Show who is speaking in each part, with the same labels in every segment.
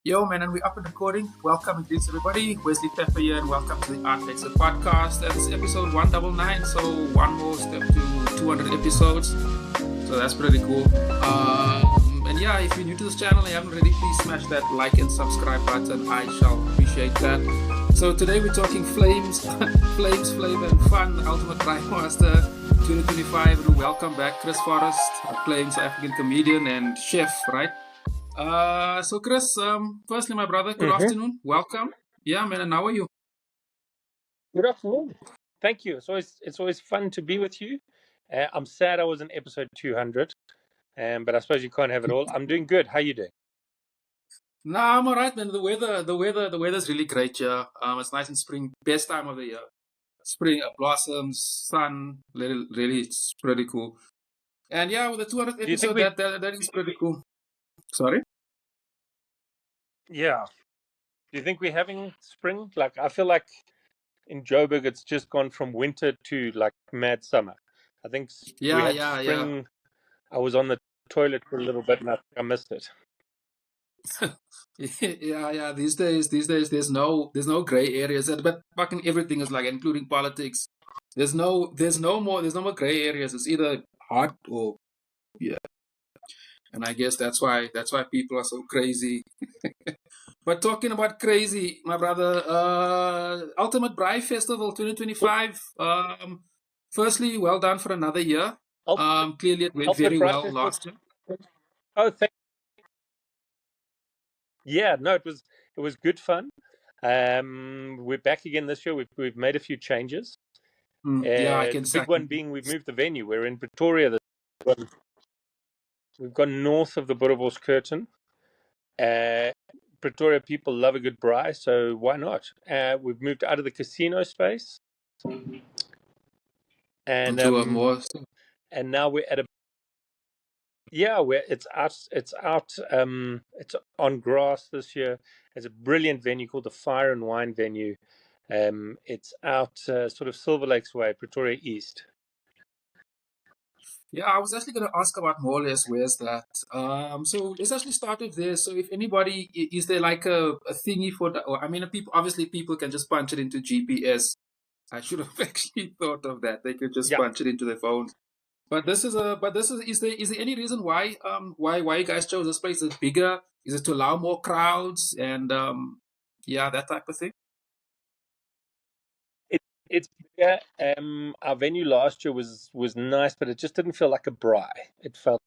Speaker 1: Yo, man, and we're up and recording. Welcome and greetings, everybody. Wesley Pepper here, and welcome to the Art Exit podcast. This is episode 199, so one more step to 200 episodes. So that's pretty cool. And yeah, if you're new to this channel and you haven't already, please smash that like and subscribe button. I shall appreciate that. So today we're talking flames, flame, and fun. Ultimate Braai Master 2025. And welcome back, Chris Forrest, acclaimed South African comedian and chef, right? So Chris, firstly, my brother, good afternoon. Welcome. Yeah, man, and how are you?
Speaker 2: Good afternoon. Thank you. It's always fun to be with you. I'm sad I was in episode 200, but I suppose you can't have it all. I'm doing good. How you doing?
Speaker 1: Nah, I'm alright, man. The weather's really great here. It's nice in spring, best time of the year. Spring, blossoms, sun, really, it's pretty cool. And yeah, with the 200th
Speaker 2: Do you think
Speaker 1: episode, that is pretty cool. Sorry?
Speaker 2: Yeah. Do you think we're having spring? Like, I feel like in Joburg, it's just gone from winter to like mad summer. I think we
Speaker 1: Yeah,
Speaker 2: had
Speaker 1: yeah, yeah.
Speaker 2: spring. I was on the toilet for a little bit and I think I missed it.
Speaker 1: Yeah. These days, there's no gray areas. But fucking everything is like, including politics. There's no more gray areas. It's either hot or yeah. And I guess that's why people are so crazy. But talking about crazy, my brother, Ultimate Braai Festival 2025. Firstly, well done for another year.
Speaker 2: Ultimate,
Speaker 1: Clearly it went
Speaker 2: Ultimate
Speaker 1: very
Speaker 2: Braai
Speaker 1: well
Speaker 2: Festival.
Speaker 1: last year.
Speaker 2: Oh, yeah. No, it was good fun. We're back again this year. We've made a few changes.
Speaker 1: Yeah, I
Speaker 2: The big one being we've moved the venue. We're in Pretoria. We've gone north of the Boerewors Curtain. Pretoria people love a good braai, so why not? We've moved out of the casino space, and
Speaker 1: into a more.
Speaker 2: and now we're at a it's out it's on grass this year. It's a brilliant venue called the Fire and Wine venue. It's out sort of Silver Lakes way, Pretoria East.
Speaker 1: Yeah, I was actually going to ask about more or less where's that. So let's actually start with this. So if anybody, is there like a thingy for that? Or, I mean, people can just punch it into GPS. I should have actually thought of that. They could just
Speaker 2: Yeah,
Speaker 1: punch it into their phones. Is there any reason why you guys chose this place? Is it bigger? Is it to allow more crowds and yeah, that type of thing?
Speaker 2: it's bigger. Our venue last year was nice, but it just didn't feel like a braai. It felt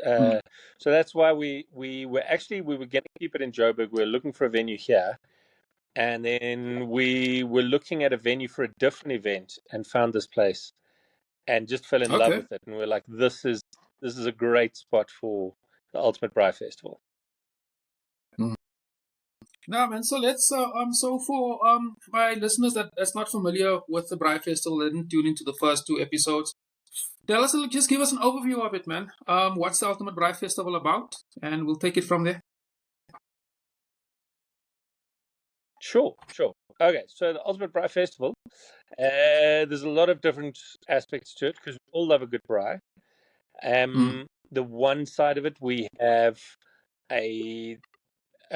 Speaker 1: Mm.
Speaker 2: so that's why we were going to keep it in Joburg. We were looking for a venue here, and then we were looking at a venue for a different event and found this place and just fell in love
Speaker 1: Okay.
Speaker 2: with it. And we're like, this is a great spot for the Ultimate Braai Festival.
Speaker 1: Mm. No, man. So let's so for my listeners that's not familiar with the Braai Festival, didn't tune into the first two episodes. Just give us an overview of it, man. What's the Ultimate Braai Festival about? And we'll take it from there.
Speaker 2: Sure. Okay, so the Ultimate Braai Festival, there's a lot of different aspects to it because we all love a good braai.
Speaker 1: Mm.
Speaker 2: The one side of it, we have a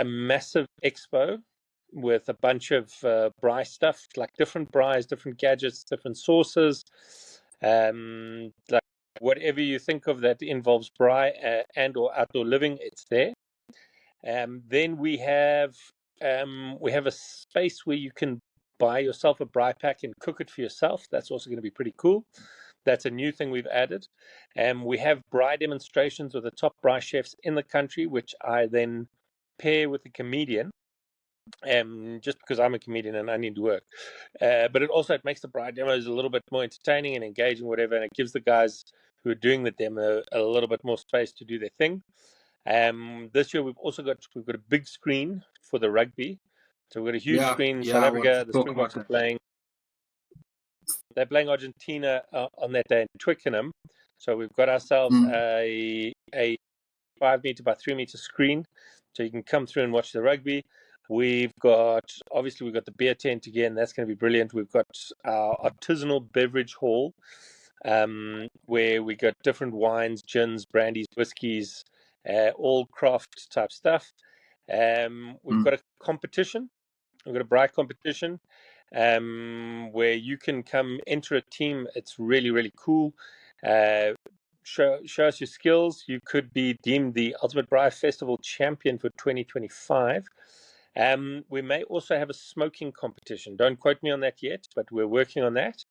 Speaker 2: massive expo with a bunch of braai stuff, like different braais, different gadgets, different sauces, like whatever you think of that involves braai and or outdoor living, it's there. Then we have a space where you can buy yourself a braai pack and cook it for yourself. That's also going to be pretty cool. That's a new thing we've added. We have braai demonstrations with the top braai chefs in the country, which I then pair with a comedian. Just because I'm a comedian and I need to work, but it makes the braai demos a little bit more entertaining and engaging, whatever, and it gives the guys who are doing the demo a little bit more space to do their thing. This year we've got a big screen for the rugby. So we've got a huge
Speaker 1: Yeah,
Speaker 2: screen.
Speaker 1: yeah,
Speaker 2: South
Speaker 1: I want to
Speaker 2: Africa, the
Speaker 1: talk about
Speaker 2: Springboks are
Speaker 1: that.
Speaker 2: playing. They're playing Argentina on that day in Twickenham. So we've got ourselves
Speaker 1: Mm.
Speaker 2: a 5 meter by 3 meter screen, so you can come through and watch the rugby. We've got the beer tent again. That's going to be brilliant. We've got our artisanal beverage hall, where we got different wines, gins, brandies, whiskies, all craft type stuff. We've got a competition. We've got a braai competition where you can come enter a team. It's really, really cool. Show us your skills. You could be deemed the Ultimate Braai Festival champion for 2025. We may also have a smoking competition. Don't quote me on that yet, but we're working on that.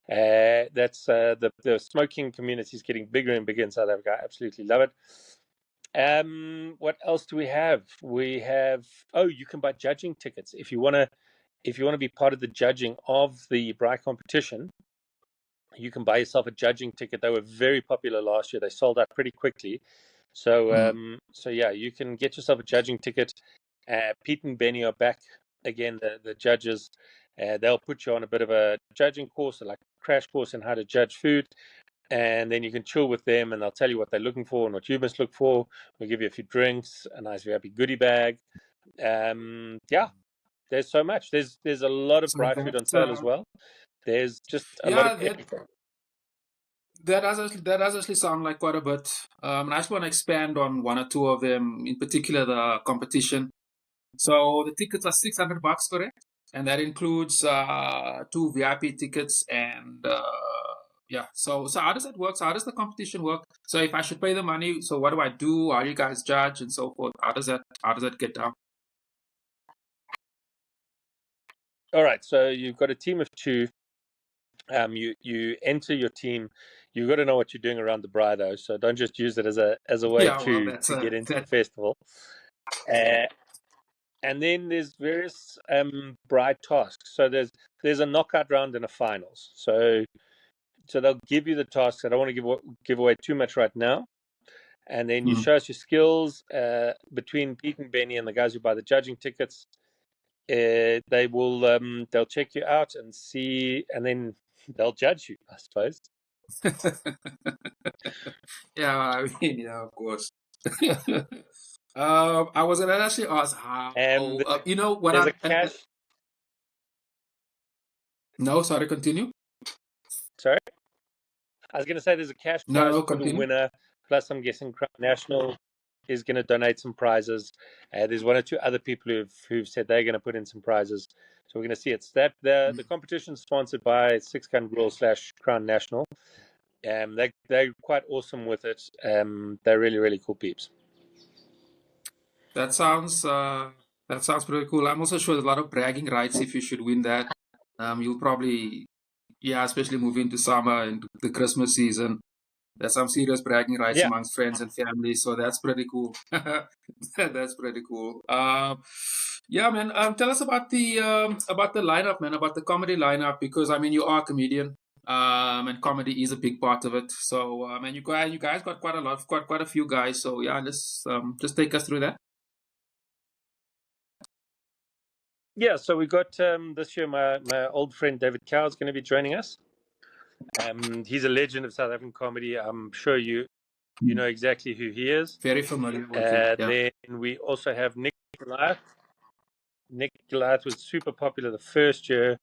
Speaker 2: That's the smoking community is getting bigger and bigger in South Africa. I absolutely love it. What else do we have? We have you can buy judging tickets if you want to be part of the judging of the braai competition. You can buy yourself a judging ticket. They were very popular last year. They sold out pretty quickly. So yeah, you can get yourself a judging ticket. Pete and Benny are back again, the judges. They'll put you on a bit of a judging course, like a crash course in how to judge food. And then you can chill with them, and they'll tell you what they're looking for and what you must look for. We'll give you a few drinks, a nice VIP goodie bag. Yeah, there's so much. There's a lot of braai food on sale as well. There's just a lot of everything.
Speaker 1: That does actually sound like quite a bit. And I just want to expand on one or two of them, in particular the competition. So the tickets are $600, correct? And that includes 2 VIP tickets and yeah. So how does that work? So how does the competition work? So if I should pay the money, so what do I do? How do you guys judge and so forth? How does that get down?
Speaker 2: All right. So you've got a team of 2. You enter your team. You've got to know what you're doing around the braai, though. So don't just use it as a way to get into the festival. And then there's various braai tasks. So there's a knockout round and a finals. So they'll give you the tasks. I don't want to give away too much right now. And then you show us your skills between Pete and Benny and the guys who buy the judging tickets. They'll check you out and see, and then they'll judge you, I suppose.
Speaker 1: Yeah, I mean, yeah, of course. I was gonna actually ask how. You know what?
Speaker 2: There's a cash.
Speaker 1: No, sorry. Continue.
Speaker 2: Sorry, I was going to say there's a cash prize for the winner. Plus, I'm guessing Crown National is going to donate some prizes. There's 1 or 2 other people who've said they're going to put in some prizes. So we're going to see it's that the competition sponsored by Six Gun Grill / Crown National. They're quite awesome with it. They're really, really cool peeps.
Speaker 1: That sounds pretty cool. I'm also sure there's a lot of bragging rights if you should win that. You'll probably, especially moving to summer and the Christmas season. There's some serious bragging rights amongst friends and family, so that's pretty cool. That's pretty cool. Yeah, man. Tell us about the lineup, man. About the comedy lineup, because I mean you are a comedian, and comedy is a big part of it. So, and you guys got quite a few guys. So yeah, just take us through that.
Speaker 2: Yeah, so we got this year my old friend David Cow is going to be joining us. He's a legend of South African comedy. I'm sure you know exactly who he is.
Speaker 1: Very familiar with him.
Speaker 2: Then we also have Nick Goliath. Nick Goliath was super popular the first year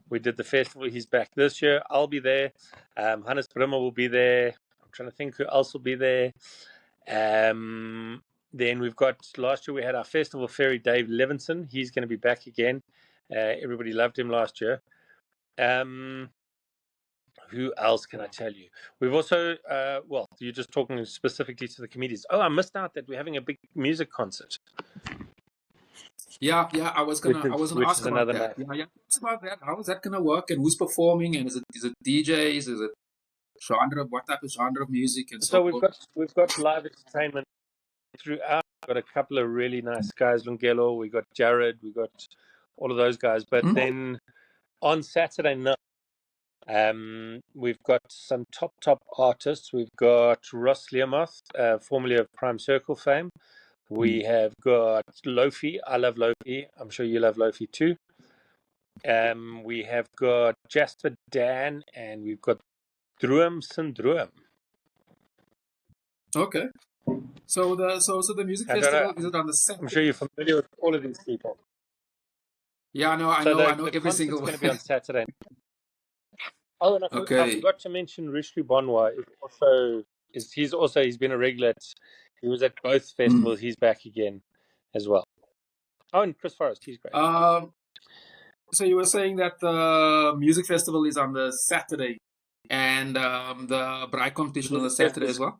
Speaker 2: we did the festival. He's back this year. I'll be there. Hannes Brimmer will be there. I'm trying to think who else will be there. Then we've got, last year we had our festival fairy, Dave Levinson. He's going to be back again. Everybody loved him last year. Who else can I tell you? We've also, well, you're just talking specifically to the comedians. Oh, I missed out that we're having a big music concert.
Speaker 1: Yeah, I was gonna ask about that. Yeah, it's about that. How is that gonna work, and who's performing, and is it DJs? Is it genre? What type of genre of music? And so
Speaker 2: we've got live entertainment throughout. We've got a couple of really nice guys, Lungelo. We got Jared. We got all of those guys. But then on Saturday night, we've got some top artists. We've got Ross Learmoth, formerly of Prime Circle fame. We have got Lofi. I love Lofi. I'm sure you love Lofi too. We have got Jasper Dan, and we've got Droom Syndroom.
Speaker 1: Okay. So the music festival, is it on the Saturday?
Speaker 2: I'm sure you're familiar with all of these people.
Speaker 1: Yeah, I know every single one.
Speaker 2: It's going to be on Saturday. Oh, and I forgot to mention Rishri Bonwa he's been a regular. He was at both festivals. He's back again as well. Oh, and Chris Forrest, he's great.
Speaker 1: So you were saying that the music festival is on the Saturday, and the Braai competition on the Saturday as well.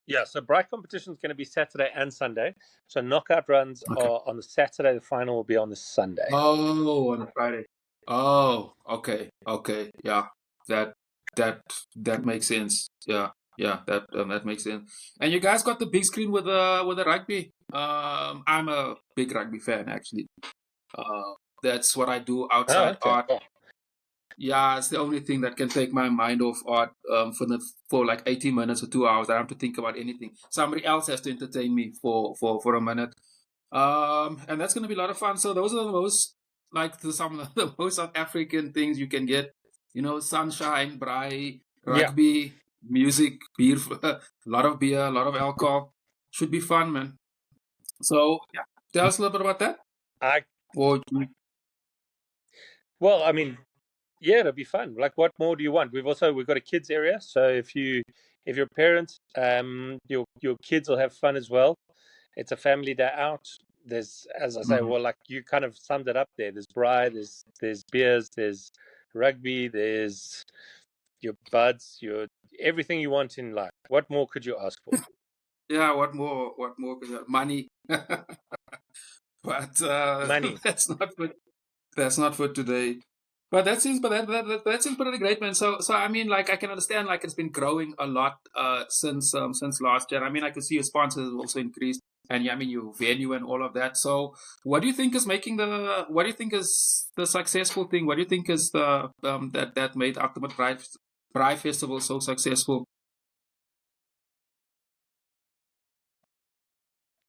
Speaker 2: Yeah, so Braai competition is going to be Saturday and Sunday. So knockout runs
Speaker 1: Okay.
Speaker 2: are on the Saturday. The final will be on the Sunday.
Speaker 1: Oh, on a Friday. Oh, okay, yeah, that that makes sense. Yeah, that makes sense. And you guys got the big screen with the rugby. I'm a big rugby fan actually. That's what I do outside
Speaker 2: okay.
Speaker 1: art. Yeah, it's the only thing that can take my mind off art for like 80 minutes or 2 hours. I don't have to think about anything. Somebody else has to entertain me for a minute. And that's gonna be a lot of fun. So those are the most some of the most South African things you can get. You know, sunshine, braai, rugby, music, beer, a lot of beer, a lot of alcohol. Should be fun, man. So yeah, tell us a little bit about that.
Speaker 2: Well, I mean, yeah, it'll be fun. Like, what more do you want? We've got a kids area, so if you're a parent, your kids will have fun as well. It's a family day out. There's, as I say, well, like you kind of summed it up there. There's braai, there's beers, there's rugby, there's your buds, your everything you want in life. What more could you ask for?
Speaker 1: Yeah, what more? What more? Money. But
Speaker 2: Money.
Speaker 1: that's not for today. But that seems pretty great, man. So I mean, like I can understand, like it's been growing a lot since last year. I mean, I can see your sponsors have also increased, and yeah, I mean your venue and all of that. So what do you think is making the? What do you think is the successful thing? What do you think is the that made Ultimate Braai Festival so successful?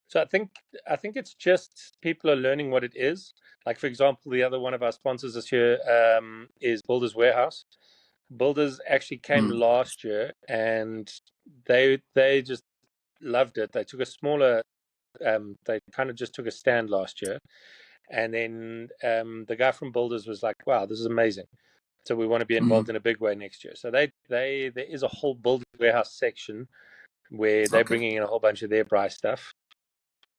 Speaker 2: So I think it's just people are learning what it is. Like, for example, the other one of our sponsors this year is Builders Warehouse. Builders actually came last year, and they just loved it. They took a smaller, they kind of just took a stand last year, and then the guy from Builders was like, "Wow, this is amazing." So we want to be involved in a big way next year. So there is a whole Builders Warehouse section where they're bringing in a whole bunch of their Braai stuff.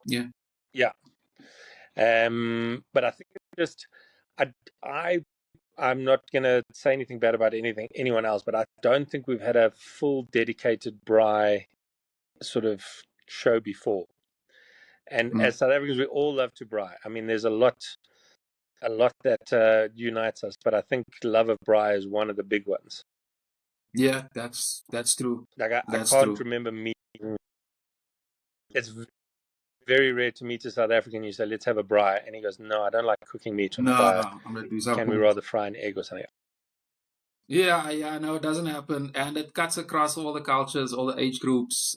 Speaker 1: Yeah.
Speaker 2: But I think it's just I'm not gonna say anything bad about anyone else, but I don't think we've had a full dedicated braai sort of show before. And as South Africans, we all love to braai. I mean, there's a lot that unites us, but I think love of braai is one of the big ones.
Speaker 1: Yeah, that's true.
Speaker 2: Like I can't remember meeting. It's very rare to meet a South African. You say, "Let's have a braai," and he goes, "No, I don't like cooking meat on fire.
Speaker 1: I'm gonna do something.
Speaker 2: Can we rather fry an egg or something?"
Speaker 1: Yeah, no, it doesn't happen, and it cuts across all the cultures, all the age groups,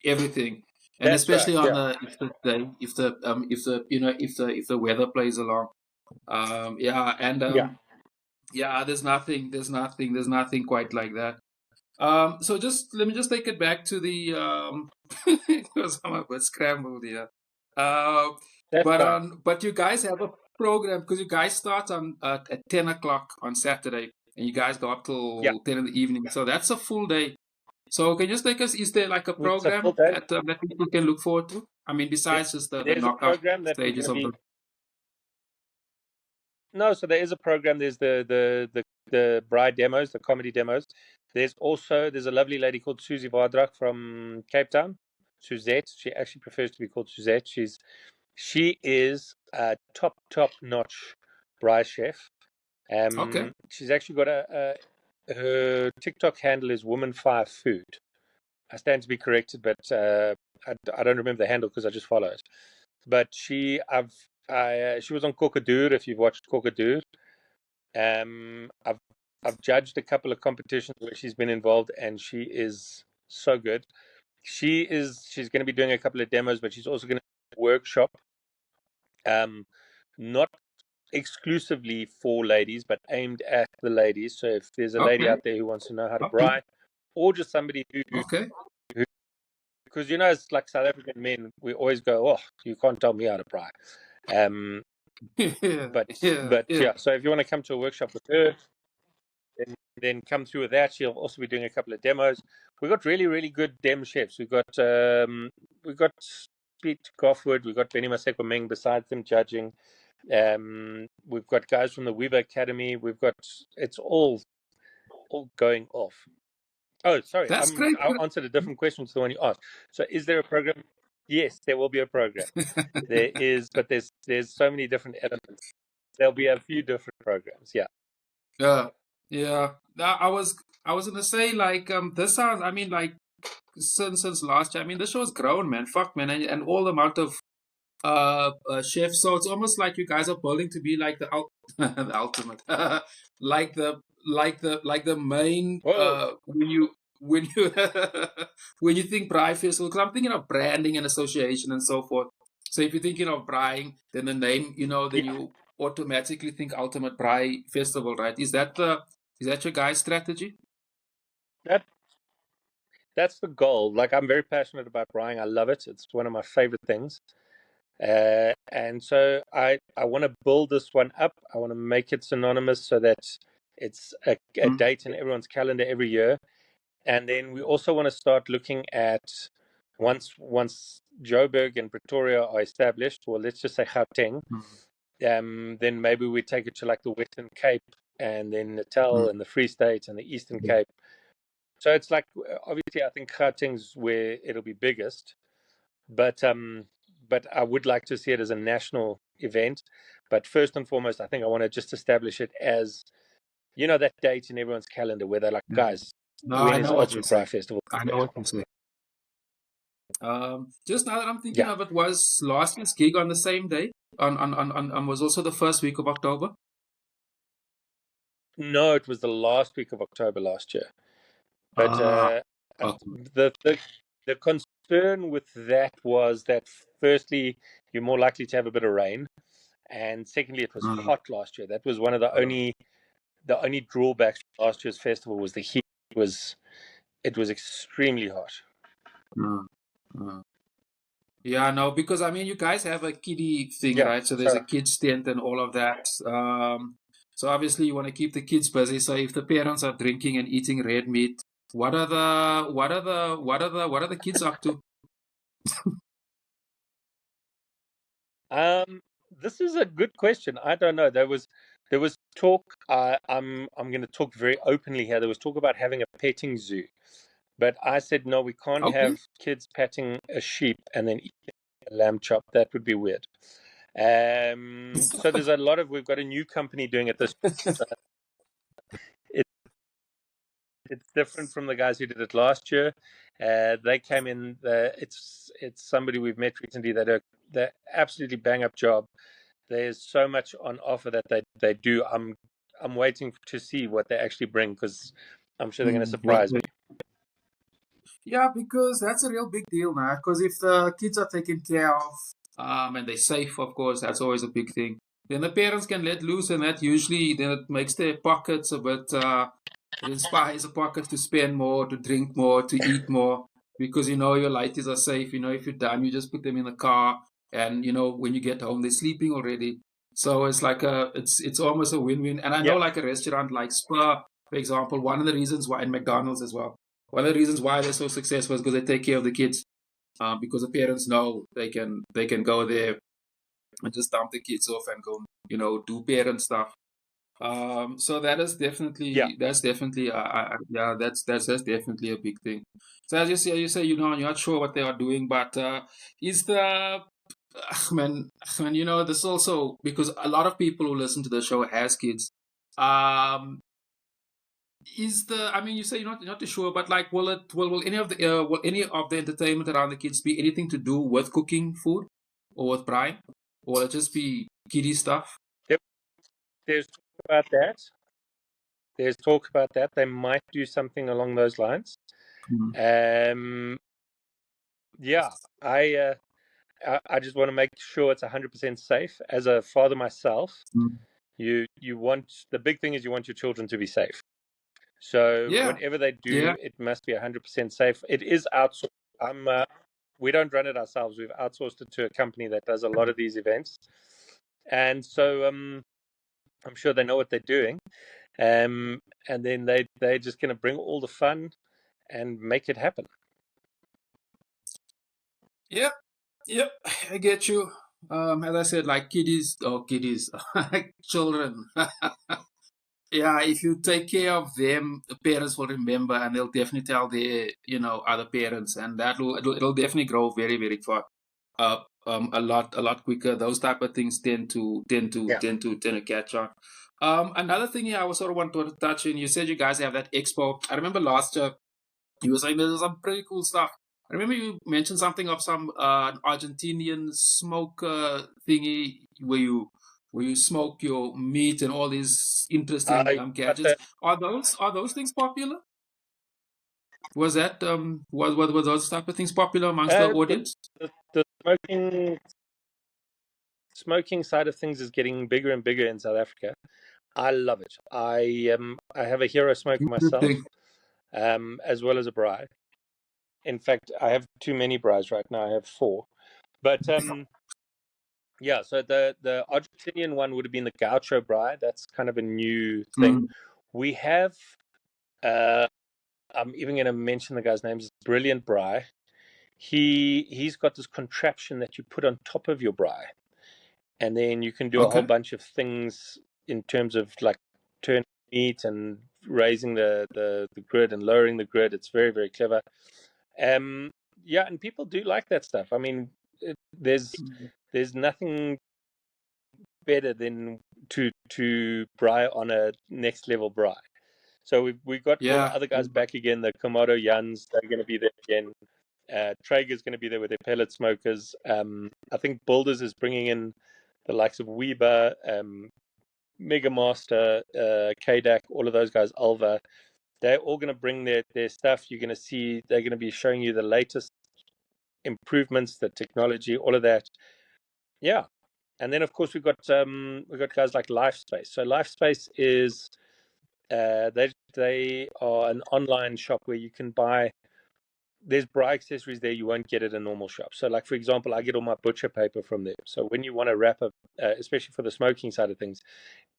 Speaker 1: everything, and
Speaker 2: That's
Speaker 1: especially
Speaker 2: right,
Speaker 1: on the if the weather plays along, there's nothing quite like that. So let me just take it back to the because I'm a bit scrambled here. But you guys have a program because you guys start on at 10 o'clock on Saturday, and you guys go up till 10 in the evening. So that's a full day. So can you just take us? Is there like a program that people can look forward to? I mean, besides just the knockout stages of the.
Speaker 2: No, so there is a program. There's the braai demos, the comedy demos. There's a lovely lady called Susie Vardrak from Cape Town. Suzette. She actually prefers to be called Suzette. She is a top notch braai chef. She's actually got her TikTok handle is Woman5Food. I stand to be corrected, but I don't remember the handle because I just follow it. But she was on Kokadoor. If you've watched Kokadoor, I've judged a couple of competitions where she's been involved, and she is so good. She's going to be doing a couple of demos, but she's also going to workshop, not exclusively for ladies, but aimed at the ladies. So if there's a lady out there who wants to know how to braai, or just somebody who because it's like South African men, we always go, "Oh, you can't tell me how to braai." So if you want to come to a workshop with her, then come through with that. She'll also be doing a couple of demos. We've got really, really good dem chefs. We've got Piet Goffwood, we've got Benny Masekwameng besides them judging. We've got guys from the Weaver Academy. It's all going off. Oh, sorry,
Speaker 1: That's great.
Speaker 2: I'll answer a different question to the one you asked. So, is there a program? Yes, there will be a program. There is, but there's so many different elements. There'll be a few different programs. Yeah.
Speaker 1: Yeah. I was gonna say like this sounds. I mean like since last year. I mean this show's grown, man. Fuck, man, and all the amount of chefs. So it's almost like you guys are building to be like the ultimate, like the main
Speaker 2: Whoa.
Speaker 1: when you when you think Braai Festival. Because I'm thinking of branding and association and so forth. So if you're thinking of Braai, then the name, then
Speaker 2: Yeah.
Speaker 1: you automatically think Ultimate Braai Festival, right? Is that your guys' strategy?
Speaker 2: That that's the goal. Like, I'm very passionate about braaiing. I love it. It's one of my favorite things. And so I want to build this one up. I want to make it synonymous so that it's a
Speaker 1: Mm,
Speaker 2: date in everyone's calendar every year. And then we also want to start looking at once Joburg and Pretoria are established, or let's just say Gauteng,
Speaker 1: mm,
Speaker 2: then maybe we take it to like the Western Cape and then Natal
Speaker 1: mm,
Speaker 2: and the Free State and the Eastern Cape. So it's like, obviously I think Gauteng's where it'll be biggest, but I would like to see it as a national event. But first and foremost, I think I want to just establish it as, that date in everyone's calendar where they're like,
Speaker 1: mm.
Speaker 2: guys,
Speaker 1: No,
Speaker 2: when
Speaker 1: I
Speaker 2: is
Speaker 1: know what you're
Speaker 2: Ultimate Braai
Speaker 1: saying.
Speaker 2: Festival?
Speaker 1: I know what you're saying. Just now that I'm thinking
Speaker 2: Yeah.
Speaker 1: of it, was last year's gig on the same day? Was also the first week of October?
Speaker 2: No, it was the last week of October last year. But
Speaker 1: Ah, okay.
Speaker 2: the concern with that was that, firstly, you're more likely to have a bit of rain, and secondly, it was
Speaker 1: Mm,
Speaker 2: hot last year. That was one of the only drawbacks to last year's festival was the heat. It was extremely hot.
Speaker 1: mm, mm. Yeah, no, because I mean, you guys have a kiddie thing,
Speaker 2: Yeah.
Speaker 1: right? So there's
Speaker 2: So
Speaker 1: a kids tent and all of that. So obviously you want to keep the kids busy. So if the parents are drinking and eating red meat, what are the kids up to?
Speaker 2: this is a good question. I don't know. There was talk. I'm going to talk very openly here. There was talk about having a petting zoo, but I said no. We can't
Speaker 1: Okay.
Speaker 2: have kids petting a sheep and then eating a lamb chop. That would be weird. So we've got a new company doing it this. It, it's different from the guys who did it last year. They came in. It's somebody we've met recently that they're absolutely bang up job. There's so much on offer that they do. I'm waiting to see what they actually bring, because I'm sure they're going to
Speaker 1: What
Speaker 2: surprise me.
Speaker 1: Yeah, because that's a real big deal, man. Because if the kids are taken care of, and they're safe, of course, that's always a big thing. Then the parents can let loose, and that usually then it makes their pockets a bit. It inspires the pockets to spend more, to drink more, to eat more, because your lighties are safe. If you're done, you just put them in the car, and when you get home, they're sleeping already. So it's like it's almost a win-win. And I know
Speaker 2: Yeah,
Speaker 1: like a restaurant like Spur, for example, one of the reasons why, and McDonald's as well. One of the reasons why they're so successful is because they take care of the kids. Because the parents know they can go there and just dump the kids off and go, do parent stuff. So that is
Speaker 2: yeah.
Speaker 1: definitely yeah, that's definitely a big thing. So as you say, you're not sure what they are doing, but is the man, this also because a lot of people who listen to the show has kids. Um, I mean, you say you're not too sure, but like, will any of the entertainment around the kids be anything to do with cooking food or with braai, or will it just be kiddie stuff?
Speaker 2: There- There's talk about that. There's talk about that. They might do something along those lines.
Speaker 1: Mm,
Speaker 2: Um, yeah, I just want to make sure it's 100% safe. As a father myself,
Speaker 1: mm.
Speaker 2: you want the big thing is you want your children to be safe. So
Speaker 1: Yeah,
Speaker 2: whatever they
Speaker 1: yeah.
Speaker 2: do, it must be 100% safe. It is outsourced. We don't run it ourselves. We've outsourced it to a company that does a lot of these events, and so I'm sure they know what they're doing. And then they're just going to bring all the fun and make it happen.
Speaker 1: Yeah, Yep, I get you. As I said, like kiddies, children. Yeah, if you take care of them, the parents will remember, and they'll definitely tell their, other parents, and it'll definitely grow very, very far, a lot quicker. Those type of things
Speaker 2: Yeah.
Speaker 1: tend to catch on. Another thing here I was sort of want to touch on. You said you guys have that expo. I remember last year you were saying there's some pretty cool stuff. I remember you mentioned something of some an Argentinian smoker thingy where you smoke your meat and all these interesting
Speaker 2: But
Speaker 1: gadgets. Are those things popular? Was that was those type of things popular amongst the
Speaker 2: uh, the,
Speaker 1: audience?
Speaker 2: the smoking side of things is getting bigger and bigger in South Africa. I love it. I have a hero smoker myself,
Speaker 1: Interesting.
Speaker 2: as well as a braai. In fact, I have too many braais right now. I have four. But yeah, so the Argentinian one would have been the Gaucho braai. That's kind of a new thing.
Speaker 1: Mm,
Speaker 2: We have I'm even going to mention the guy's name. Is Brilliant Braai. He's got this contraption that you put on top of your braai, and then you can do a whole
Speaker 1: okay.
Speaker 2: bunch of things in terms of like turning meat and raising the grid and lowering the grid. It's very, very clever. Um, yeah, and people do like that stuff. I mean, there's nothing better than to braai on a next level braai. So we've got all the
Speaker 1: Yeah.
Speaker 2: other guys back again. The Komodo Yuns, they're going to be there again. Traeger's going to be there with their pellet smokers. I think Builders is bringing in the likes of Weber, Mega Master, KDAC, all of those guys, Alva. They're all going to bring their stuff. You're going to see they're going to be showing you the latest improvements, the technology, all of that. Yeah, and then of course we've got guys like LifeSpace. So LifeSpace is they are an online shop where you can buy. There's braai accessories there you won't get at a normal shop. So, like for example, I get all my butcher paper from there. So when you want to wrap up, especially for the smoking side of things,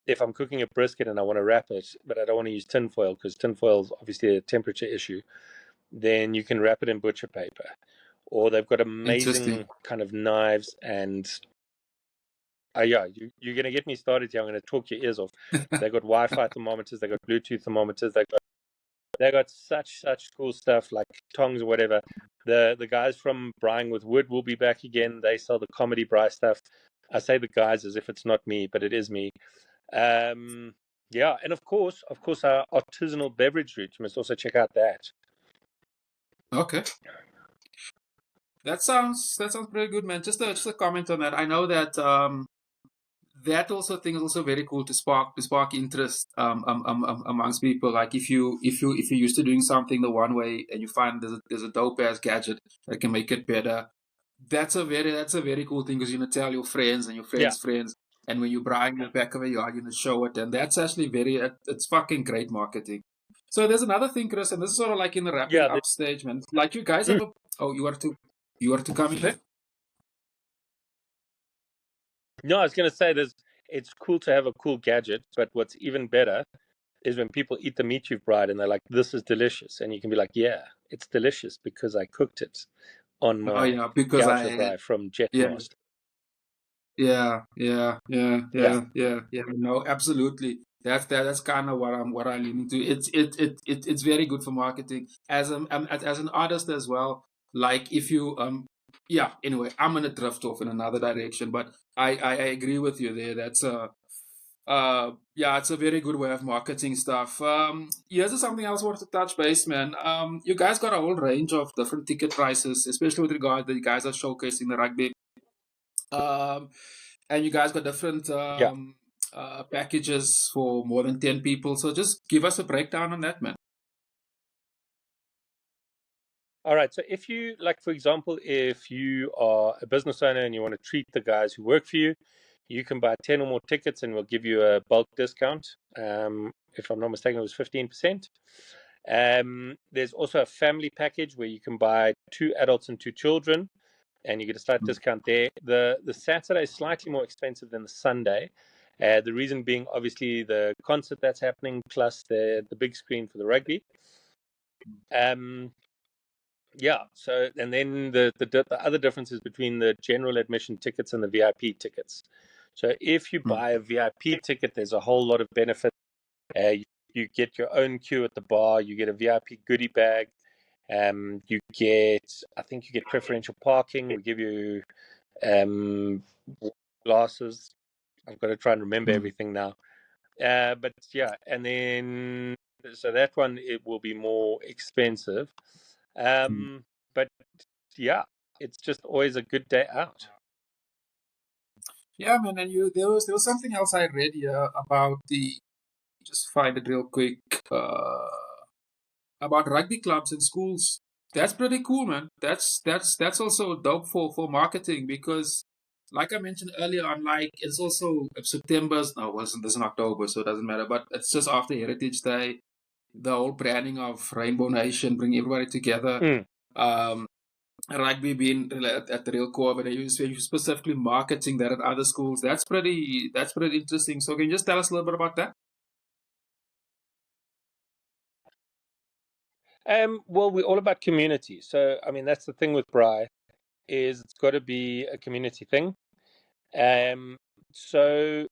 Speaker 2: if I'm cooking a brisket and I want to wrap it, but I don't want to use tin foil because tin foil is obviously a temperature issue, then you can wrap it in butcher paper. Or they've got
Speaker 1: Interesting.
Speaker 2: amazing kind of knives and yeah, you're going to get me started here. I'm going to talk your ears off. They got Wi-Fi thermometers, they got Bluetooth thermometers, they got such cool stuff like tongs or whatever. The guys from Braaiing with Wood will be back again. They sell the comedy braai stuff. I say the guys as if it's not me, but it is me. Yeah, and of course, our artisanal beverage route. You must also check out that.
Speaker 1: Okay. That sounds pretty good, man. Just a comment on that. I know that that also thing is also very cool to spark interest amongst people. Like if you're used to doing something the one way and you find there's a dope ass gadget that can make it better, that's a very cool thing because you're gonna tell your friends and your
Speaker 2: Yeah,
Speaker 1: friends' friends, and when you're buying the back of it, you're gonna show it, and that's actually it's fucking great marketing. So there's another thing, Chris, and this is sort of like in the wrapping
Speaker 2: yeah.
Speaker 1: up stage, man. Like you guys have a oh you are to come in there.
Speaker 2: No, I was going to say it's cool to have a cool gadget, but what's even better is when people eat the meat you've fried and they're like, "This is delicious," and you can be like, "Yeah, it's delicious because I cooked it on
Speaker 1: Oh
Speaker 2: my
Speaker 1: yeah, because
Speaker 2: gaucho
Speaker 1: I
Speaker 2: braai from
Speaker 1: yeah.
Speaker 2: Jetmaster."
Speaker 1: Yeah, yeah, yeah,
Speaker 2: Yeah.
Speaker 1: yeah, yeah, yeah. No, absolutely. That's kind of what I'm leaning to. It's very good for marketing as an artist as well. Like if you yeah. Anyway, I'm gonna drift off in another direction, but I agree with you there. That's yeah, it's a very good way of marketing stuff. Here's something else I wanted to touch base, man. You guys got a whole range of different ticket prices, especially with regard that you guys are showcasing the rugby. Um, and you guys got different
Speaker 2: Yeah.
Speaker 1: packages for more than 10 people. So just give us a breakdown on that, man.
Speaker 2: All right. So if you like, for example, if you are a business owner and you want to treat the guys who work for you, you can buy 10 or more tickets and we'll give you a bulk discount. If I'm not mistaken, it was 15%. There's also a family package where you can buy two adults and two children, and you get a slight discount there. The Saturday is slightly more expensive than the Sunday. The reason being, obviously, the concert that's happening plus the big screen for the rugby. Um, Yeah. So, and then the other differences between the general admission tickets and the VIP tickets. So, if you buy a VIP ticket, there's a whole lot of benefits. You get your own queue at the bar. You get a VIP goodie bag. You get, I think you get preferential parking. We give you glasses. I've got to try and remember everything now. But yeah, and then so that one it will be more expensive. But yeah, it's just always a good day out.
Speaker 1: Yeah, man. And there was something else I read here about the. Just find it real quick. About rugby clubs and schools. That's pretty cool, man. That's also dope for marketing because, like I mentioned earlier, unlike it's also September's no, wasn't this in October, so it doesn't matter. But it's just after Heritage Day, the whole branding of Rainbow Nation, bring everybody together. Um, Rugby being at the real core of it, and you specifically marketing that at other schools. That's pretty interesting. So can you just tell us a little bit about that?
Speaker 2: Well, we're all about community. So I mean, that's the thing with Braai is it's got to be a community thing. So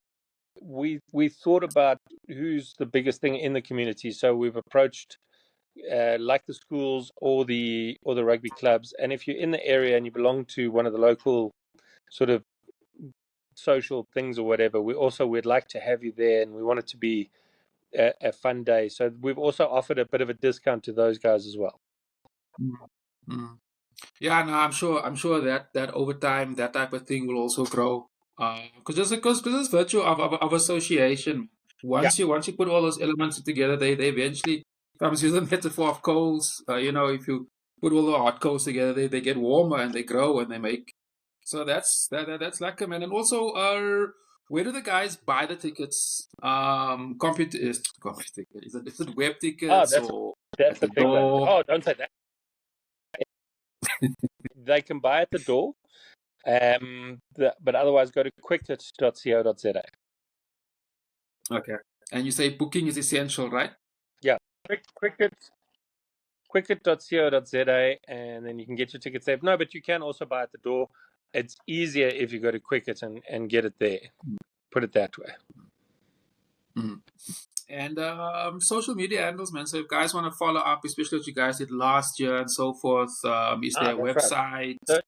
Speaker 2: we thought about who's the biggest thing in the community. So we've approached like the schools or the rugby clubs. And if you're in the area and you belong to one of the local sort of social things or whatever, we'd like to have you there, and we want it to be a fun day. So we've also offered a bit of a discount to those guys as well.
Speaker 1: Mm. Yeah, no, I'm sure that over time that type of thing will also grow. Because it's virtue of association.
Speaker 2: Yeah.
Speaker 1: Once you put all those elements together, they eventually comes use the metaphor of coals. If you put all the hot coals together, they get warmer and they grow and they make. So that's like man. And also, where do the guys buy the tickets? Computer is it web
Speaker 2: Oh,
Speaker 1: tickets or at
Speaker 2: that's a
Speaker 1: the
Speaker 2: big one.
Speaker 1: door?
Speaker 2: Oh, don't say that. They can buy at the door. But otherwise go to quickticket.co.za.
Speaker 1: Okay. And you say booking is essential, right?
Speaker 2: Yeah. Quickit.co.za, and then you can get your tickets there. No, but you can also buy at the door. It's easier if you go to Quickit and get it there. Put it that way.
Speaker 1: Mm. And social media handles, man. So if guys want to follow up, especially what you guys did last year and so forth, is there a
Speaker 2: That's right.
Speaker 1: website?
Speaker 2: So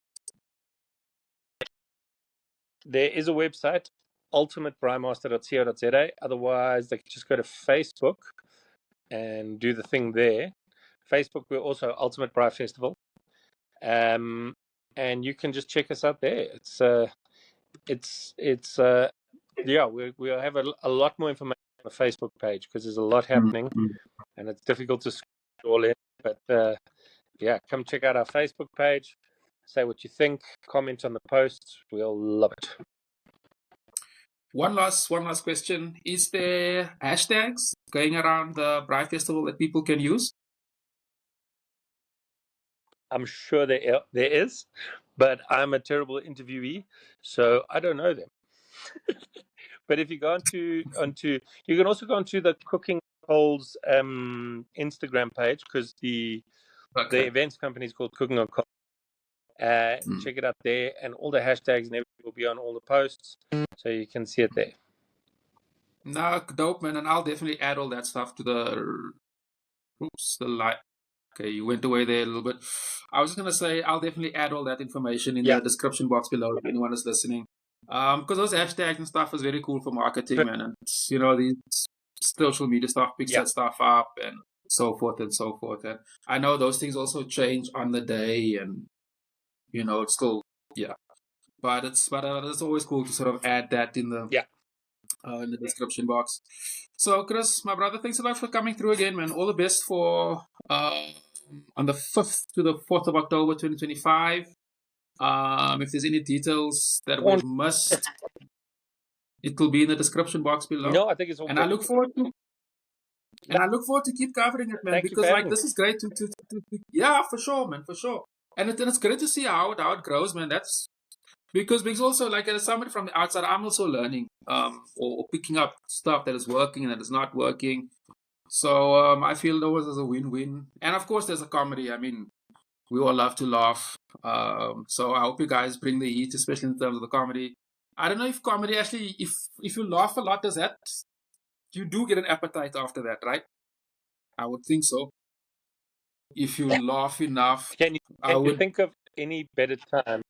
Speaker 2: there is a website, ultimatebraaimaster.co.za. Otherwise, they can just go to Facebook and do the thing there. Facebook, we're also Ultimate Braai Festival. And you can just check us out there. We'll have a lot more information on the Facebook page because there's a lot happening, and it's difficult to squeeze it all in. But come check out our Facebook page. Say what you think. Comment on the posts. We'll love it.
Speaker 1: One last question. Is there hashtags going around the Braai Festival that people can use?
Speaker 2: I'm sure there is, but I'm a terrible interviewee, so I don't know them. But if you go onto you can also go onto the Cooking Coals Instagram page because the events company is called Cooking on Coals. Check it out there, and all the hashtags and everything will be on all the posts, so you can see it there.
Speaker 1: No, dope, man. And I'll definitely add all that stuff to the light. Okay, you went away there a little bit. I was just gonna say I'll definitely add all that information in the description box below if anyone is listening. Because those hashtags and stuff is very cool for marketing, man. And it's, these social media stuff picks that stuff up and so forth and so forth. And I know those things also change on the day, and it's still but it's always cool to sort of add that in the description box. So, Chris, my brother, thanks a lot for coming through again, man. All the best for on the 5th to the 4th of October 2025. If there's any details that we've missed, it will be in the description box below.
Speaker 2: No, I think it's all
Speaker 1: and
Speaker 2: good.
Speaker 1: I look forward to keep covering it, man.
Speaker 2: Thank
Speaker 1: because this is great to for sure, man, for sure. And it's great to see how it grows, man. That's because also, as somebody from the outside, I'm also learning or picking up stuff that is working and that is not working. So I feel there was a win-win. And of course, there's a comedy. I mean, We all love to laugh. So I hope you guys bring the heat, especially in terms of the comedy. I don't know if comedy actually, if you laugh a lot, does that you do get an appetite after that, right? I would think so. If you laugh enough,
Speaker 2: Can
Speaker 1: I
Speaker 2: you
Speaker 1: would.
Speaker 2: think of any better time?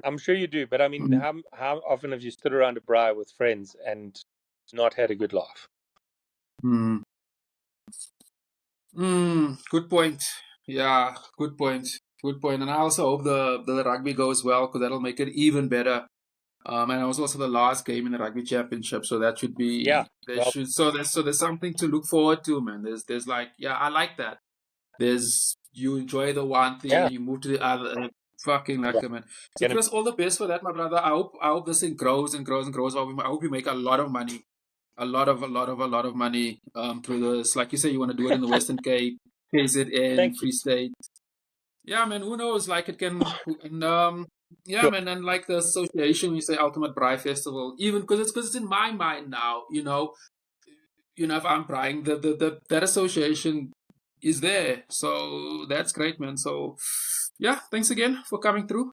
Speaker 2: I'm sure you do, but I mean,
Speaker 1: Mm,
Speaker 2: how often have you stood around a braai with friends and not had a good laugh?
Speaker 1: mm, good point. Yeah, good point. Good point. And I also hope the rugby goes well because that'll make it even better. And it was also the last game in the rugby championship, so that should
Speaker 2: Yeah,
Speaker 1: be there
Speaker 2: well,
Speaker 1: should so there's something to look forward to, man. There's like yeah, I like that. There's you enjoy the one thing
Speaker 2: yeah,
Speaker 1: and you move to the other. Fucking
Speaker 2: yeah.
Speaker 1: lucky, man. So
Speaker 2: Gonna,
Speaker 1: Chris, all the best for that, my brother. I hope this thing grows and grows and grows. I hope you make a lot of money, a lot of money through this. Like you say, you want to do it in the Western Cape, KZN,
Speaker 2: Thank you.
Speaker 1: Free State. Yeah, man, who knows? Like it can, and yeah,
Speaker 2: Sure.
Speaker 1: man, and like the association, we say Ultimate Braai Festival, even because it's in my mind now, if I'm braaiing, that association is there, so that's great, man. So, yeah, thanks again for coming through.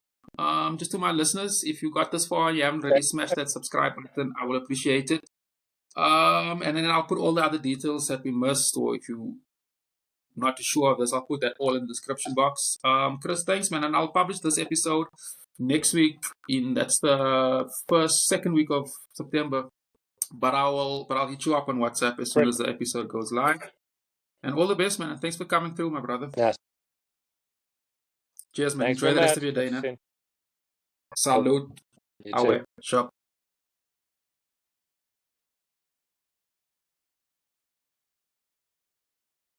Speaker 1: Just to my listeners, if you got this far and you haven't already smashed that subscribe button, I will appreciate it. And then I'll put all the other details that we missed, or if you not too sure of this, I'll put that all in the description box. Chris, thanks, man, and I'll publish this episode next week. That's the second week of September. But I'll hit you up on WhatsApp as soon as
Speaker 2: Brilliant.
Speaker 1: the episode goes live. And all the best, man. And thanks for coming through, my brother.
Speaker 2: Nice.
Speaker 1: Cheers, man.
Speaker 2: Thanks
Speaker 1: Enjoy
Speaker 2: very
Speaker 1: the rest of
Speaker 2: much.
Speaker 1: your day,
Speaker 2: Catch you
Speaker 1: now.
Speaker 2: soon.
Speaker 1: Salute.
Speaker 2: You too.
Speaker 1: Awe. Shop.